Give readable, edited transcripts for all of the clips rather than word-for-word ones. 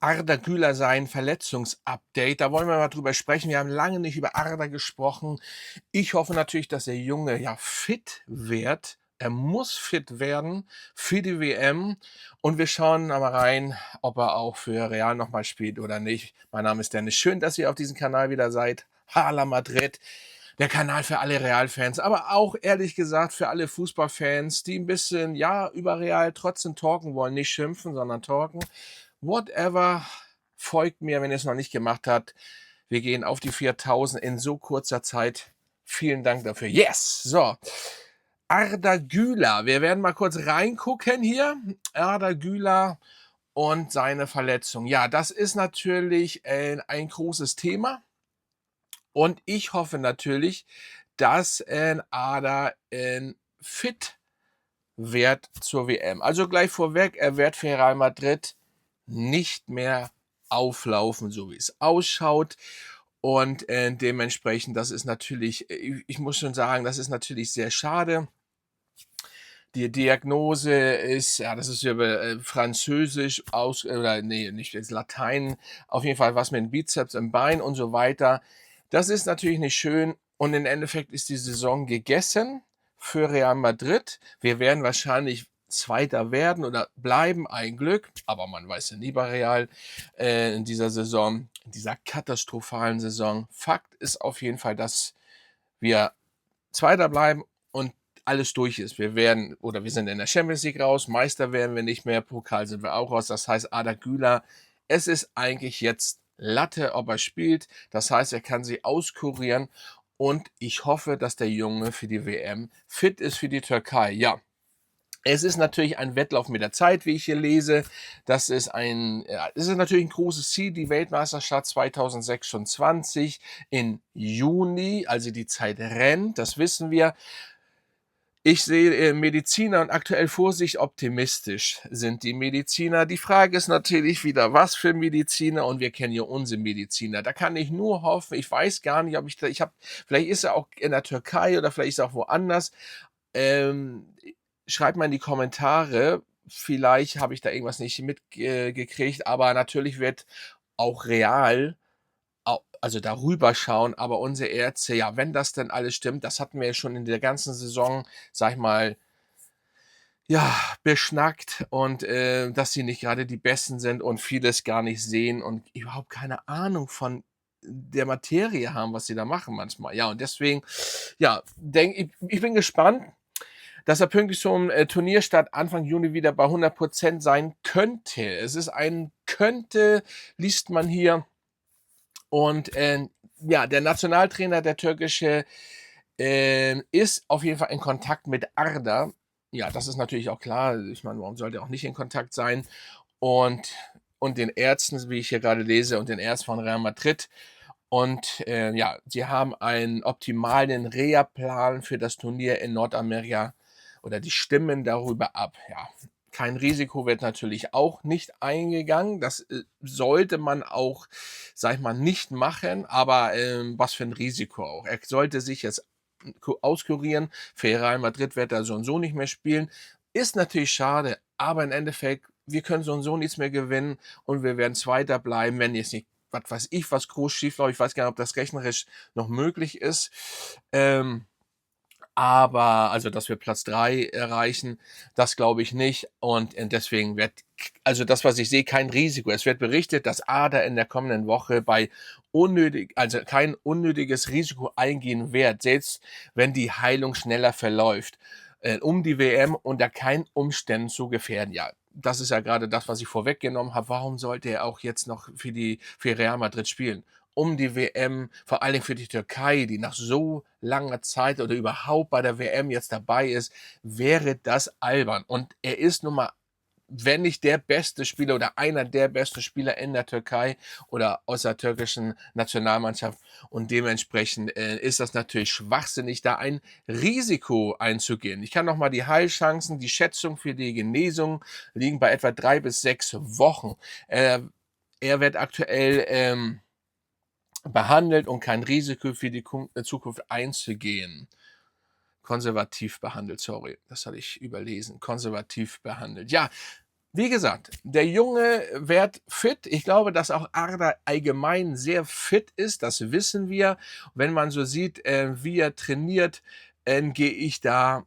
Arda Güler sein Verletzungsupdate. Da wollen wir mal drüber sprechen. Wir haben lange nicht über Arda gesprochen. Ich hoffe natürlich, dass der Junge ja fit wird. Er muss fit werden für die WM. Und wir schauen mal rein, ob er auch für Real nochmal spielt oder nicht. Mein Name ist Dennis. Schön, dass ihr auf diesem Kanal wieder seid. Hala Madrid. Der Kanal für alle Real-Fans, aber auch ehrlich gesagt für alle Fußballfans, die ein bisschen, ja, über Real trotzdem talken wollen. Nicht schimpfen, sondern talken. Whatever, folgt mir, wenn ihr es noch nicht gemacht habt. Wir gehen auf die 4000 in so kurzer Zeit. Vielen Dank dafür. Yes! So, Arda Güler. Wir werden mal kurz reingucken hier. Arda Güler und seine Verletzung. Ja, das ist natürlich ein großes Thema. Und ich hoffe natürlich, dass Arda fit wird zur WM. Also gleich vorweg, er wird für Real Madrid nicht mehr auflaufen, so wie es ausschaut. Und dementsprechend, das ist natürlich, ich muss schon sagen, das ist natürlich sehr schade. Die Diagnose ist, ja, das ist über Französisch aus, oder nee, nicht jetzt Latein, auf jeden Fall was mit dem Bizeps im Bein und so weiter. Das ist natürlich nicht schön und im Endeffekt ist die Saison gegessen für Real Madrid. Wir werden wahrscheinlich Zweiter werden oder bleiben, ein Glück, aber man weiß ja nie bei Real in dieser Saison, in dieser katastrophalen Saison. Fakt ist auf jeden Fall, dass wir Zweiter bleiben und alles durch ist. Wir werden, oder wir sind in der Champions League raus, Meister werden wir nicht mehr, Pokal sind wir auch raus. Das heißt, Arda Güler, es ist eigentlich jetzt Latte, ob er spielt. Das heißt, er kann sie auskurieren und ich hoffe, dass der Junge für die WM fit ist für die Türkei. Ja, es ist natürlich ein Wettlauf mit der Zeit, wie ich hier lese. Das ist es ist natürlich ein großes Ziel, die Weltmeisterschaft 2026 in Juni, also die Zeit rennt, das wissen wir. Ich sehe Mediziner und aktuell Vorsicht optimistisch sind die Mediziner. Die Frage ist natürlich wieder, was für Mediziner, und wir kennen ja unsere Mediziner. Da kann ich nur hoffen, ich weiß gar nicht, ob vielleicht ist er auch in der Türkei oder vielleicht ist er auch woanders. Ähm, Schreibt mal in die Kommentare, vielleicht habe ich da irgendwas nicht mitgekriegt, aber natürlich wird auch Real also darüber schauen, aber unsere Ärzte, ja, wenn das denn alles stimmt, das hatten wir ja schon in der ganzen Saison, sag ich mal, ja, beschnackt und dass sie nicht gerade die Besten sind und vieles gar nicht sehen und überhaupt keine Ahnung von der Materie haben, was sie da machen manchmal. Ja, und deswegen, ja, ich bin gespannt, dass er pünktlich zum Turnierstart Anfang Juni wieder bei 100% sein könnte. Es ist ein könnte, liest man hier. Und ja, der Nationaltrainer, der türkische, ist auf jeden Fall in Kontakt mit Arda. Ja, das ist natürlich auch klar. Ich meine, warum sollte er auch nicht in Kontakt sein? Und, und den Ärzten, wie ich hier gerade lese, und den Ärzten von Real Madrid. Und ja, sie haben einen optimalen Reha-Plan für das Turnier in Nordamerika oder die stimmen darüber ab. Ja, kein Risiko wird natürlich auch nicht eingegangen. Das sollte man auch, sag ich mal, nicht machen. Aber was für ein Risiko auch. Er sollte sich jetzt auskurieren. Für Real Madrid wird er so und so nicht mehr spielen. Ist natürlich schade, aber im Endeffekt, wir können so und so nichts mehr gewinnen und wir werden Zweiter bleiben, wenn jetzt nicht, was weiß ich, was groß schief läuft. Ich weiß gar nicht, ob das rechnerisch noch möglich ist. Aber, also, dass wir Platz 3 erreichen, das glaube ich nicht. Und deswegen wird, also das, was ich sehe, kein Risiko. Es wird berichtet, dass Ada in der kommenden Woche also kein unnötiges Risiko eingehen wird, selbst wenn die Heilung schneller verläuft, um die WM unter keinen Umständen zu gefährden. Ja, das ist ja gerade das, was ich vorweggenommen habe. Warum sollte er auch jetzt noch für Real Madrid spielen? Um die WM, vor allen Dingen für die Türkei, die nach so langer Zeit oder überhaupt bei der WM jetzt dabei ist, wäre das albern. Und er ist nun mal, wenn nicht der beste Spieler oder einer der besten Spieler in der Türkei oder aus der türkischen Nationalmannschaft. Und dementsprechend ist das natürlich schwachsinnig, da ein Risiko einzugehen. Ich kann noch mal die Heilchancen, die Schätzung für die Genesung liegen bei etwa 3 bis 6 Wochen. Er wird aktuell behandelt und kein Risiko für die Zukunft einzugehen. Konservativ behandelt, sorry, das hatte ich überlesen. Konservativ behandelt. Ja, Wie gesagt, der Junge wird fit. Ich glaube, dass auch Arda allgemein sehr fit ist, das wissen wir. Wenn man so sieht, wie er trainiert, gehe ich da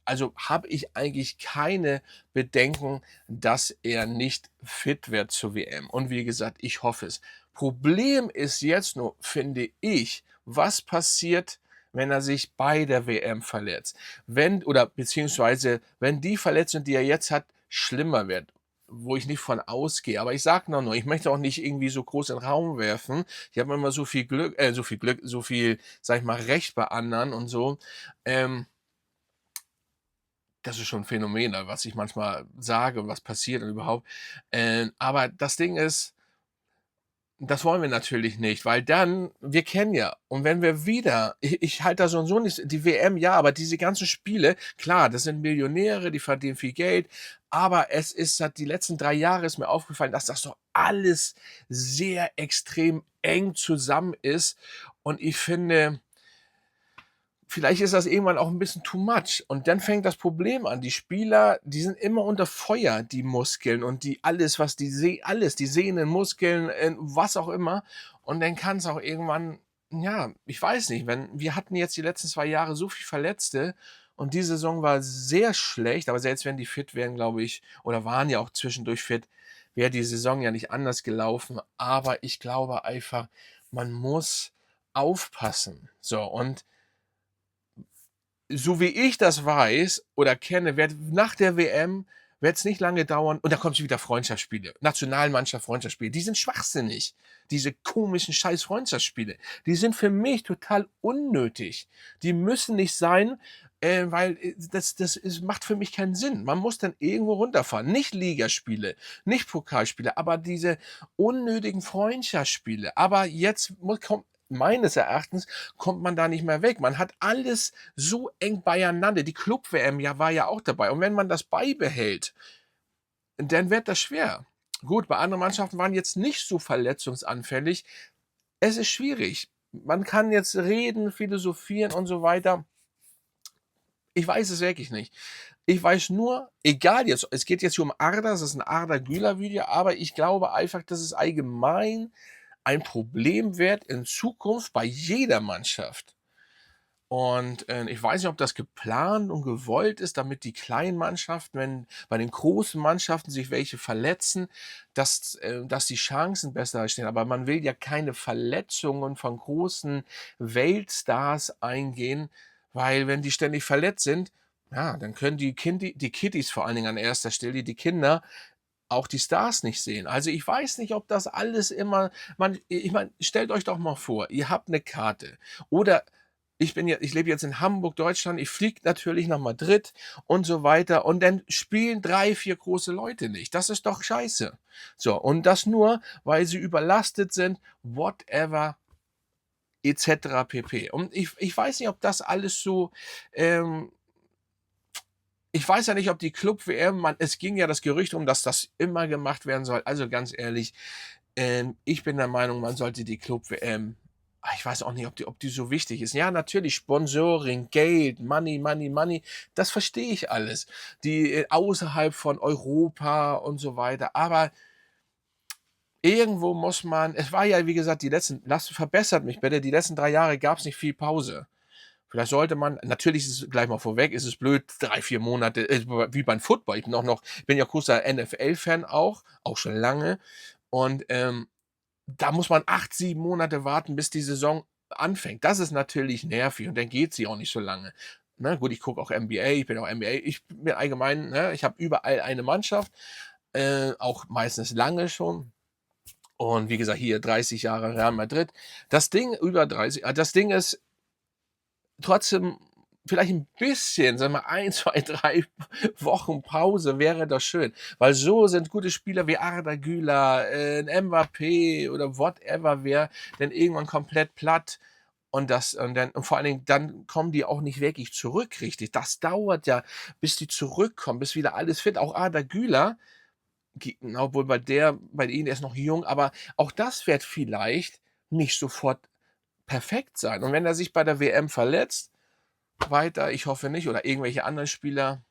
also, habe ich eigentlich keine Bedenken, dass er nicht fit wird zur WM. Und wie gesagt, ich hoffe es. Problem ist jetzt nur, finde ich, was passiert, wenn er sich bei der WM verletzt? Wenn oder beziehungsweise wenn die Verletzung, die er jetzt hat, schlimmer wird, wo ich nicht von ausgehe. Aber ich sage noch nur, ich möchte auch nicht irgendwie so groß in den Raum werfen. Ich habe immer so viel, sage ich mal, Recht bei anderen und so. Ähm, Das ist schon 'n Phänomen, was ich manchmal sage und was passiert und überhaupt. Aber das Ding ist, das wollen wir natürlich nicht, weil dann wir kennen ja und wenn wir wieder ich halte da so und so nicht die WM, ja, aber diese ganzen Spiele, klar, das sind Millionäre, die verdienen viel Geld, aber es ist halt die letzten 3 Jahre ist mir aufgefallen, dass das doch alles sehr extrem eng zusammen ist und ich finde, vielleicht ist das irgendwann auch 'n bisschen too much und dann fängt das Problem an. Die Spieler, die sind immer unter Feuer, die Muskeln und die alles, was die Sehnen, Muskeln, was auch immer. Und dann kann's auch irgendwann ja, ich weiß nicht, wenn wir hatten jetzt die letzten 2 Jahre so viel Verletzte und die Saison war sehr schlecht, aber selbst wenn die fit wären, glaube ich oder waren ja auch zwischendurch fit, wäre die Saison ja nicht anders gelaufen. Aber ich glaube einfach, man muss aufpassen. So, und so wie ich das weiß oder kenne, wird nach der WM wird's nicht lange dauern und dann kommen schon wieder Freundschaftsspiele, Nationalmannschaft Freundschaftsspiele. Die sind schwachsinnig, diese komischen scheiß Freundschaftsspiele. Die sind für mich total unnötig. Die müssen nicht sein, weil, das macht für mich keinen Sinn. Man muss dann irgendwo runterfahren. Nicht Ligaspiele, nicht Pokalspiele, aber diese unnötigen Freundschaftsspiele. Aber jetzt kommt meines Erachtens kommt man da nicht mehr weg. Man hat alles so eng beieinander. Die Club-WM ja war ja auch dabei. Und wenn man das beibehält, dann wird das schwer. Gut, bei anderen Mannschaften waren jetzt nicht so verletzungsanfällig. Es ist schwierig. Man kann jetzt reden, philosophieren und so weiter. Ich weiß es wirklich nicht. Ich weiß nur, egal jetzt, es geht jetzt hier um Arda, es ist ein Arda-Güler-Video, aber ich glaube einfach, dass es allgemein ein Problem wird in Zukunft bei jeder Mannschaft. Und, ich weiß nicht, ob das geplant und gewollt ist, damit die kleinen Mannschaften, wenn bei den großen Mannschaften sich welche verletzen, dass die Chancen besser stehen. Aber man will ja keine Verletzungen von großen Weltstars eingehen, weil wenn die ständig verletzt sind, ja, dann können die Kiddies vor allen Dingen an erster Stelle, die Kinder, auch die Stars nicht sehen. Also, ich weiß nicht, ob das alles immer ich meine, stellt euch doch mal vor, ihr habt 'ne Karte oder ich lebe jetzt in Hamburg, Deutschland, ich fliege natürlich nach Madrid und so weiter und dann spielen 3, 4 große Leute nicht. Das ist doch scheiße. So, und das nur, weil sie überlastet sind, whatever et cetera pp. Und ich weiß nicht, ob das alles so, ähm ich weiß ja nicht, ob die Club-WM es ging ja das Gerücht um, dass das immer gemacht werden soll. Also, ganz ehrlich, ich bin der Meinung, man sollte die Club-WM ich weiß auch nicht, ob die so wichtig ist. Ja, natürlich Sponsoring, Geld, Money, Money, Money, das verstehe ich alles. Die, außerhalb von Europa und so weiter. Aber irgendwo muss man es war ja, wie gesagt, verbessert mich bitte, die letzten 3 Jahre gab's nicht viel Pause. Vielleicht sollte man natürlich ist es gleich mal vorweg, ist es blöd, 3, 4 Monate, wie beim Football. Ich bin ja großer NFL-Fan auch schon lange und, da muss man 8, 7 Monate warten, bis die Saison anfängt. Das ist natürlich nervig und dann geht sie auch nicht so lange. Ne, gut, ich gucke auch NBA, ich bin auch NBA ich bin allgemein ne, ich habe überall eine Mannschaft, auch meistens lange schon. Und wie gesagt, hier 30 Jahre Real Madrid. Das Ding ist trotzdem vielleicht 'n bisschen, sagen wir 1, 2, 3 Wochen Pause wäre doch schön, weil so sind gute Spieler wie Arda Güler, 'n Mbappé oder whatever wer dann irgendwann komplett platt und vor allen Dingen, dann kommen die auch nicht wirklich zurück richtig. Das dauert ja, bis die zurückkommen, bis wieder alles fit. Auch Arda Güler, obwohl bei ihnen der ist noch jung, aber auch das wird vielleicht nicht sofort perfekt sein. Und wenn er sich bei der WM verletzt weiter, ich hoffe nicht oder irgendwelche anderen Spieler,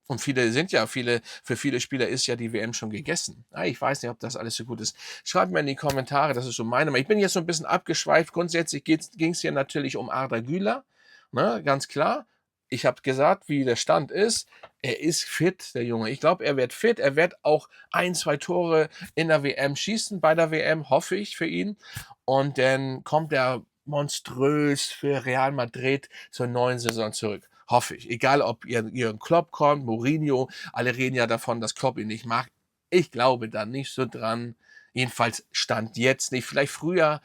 Und für viele Spieler ist ja die WM schon gegessen. Ich weiß nicht, ob das alles so gut ist. Schreibt mir in die Kommentare, das ist so meine Meinung. Ich bin jetzt so ein bisschen abgeschweift. Grundsätzlich ging es hier natürlich um Arda Güler, ne, ganz klar. Ich habe gesagt, wie der Stand ist. Er ist fit, der Junge. Ich glaube, er wird fit. Er wird auch ein, 2 Tore in der WM schießen, bei der WM, hoffe ich für ihn. Und dann kommt er monströs für Real Madrid zur neuen Saison zurück. Hoffe ich. Egal, ob Jürgen Klopp kommt, Mourinho, alle reden ja davon, dass Klopp ihn nicht mag. Ich glaube da nicht so dran. Jedenfalls Stand jetzt nicht. Vielleicht früher.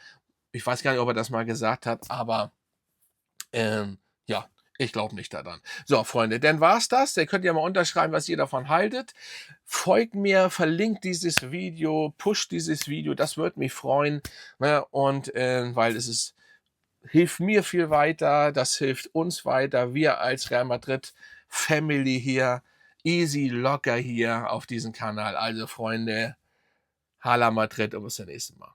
Ich weiß gar nicht, ob er das mal gesagt hat, aber ja, ich glaube nicht daran. So, Freunde, dann war's das. Ihr könnt ja mal unterschreiben, was ihr davon haltet. Folgt mir, verlinkt dieses Video, pusht dieses Video, das würde mich freuen. Ne? Und weil hilft mir viel weiter, das hilft uns weiter, wir als Real Madrid Family hier, easy, locker hier auf diesem Kanal. Also Freunde, Hala Madrid und bis zum nächsten Mal.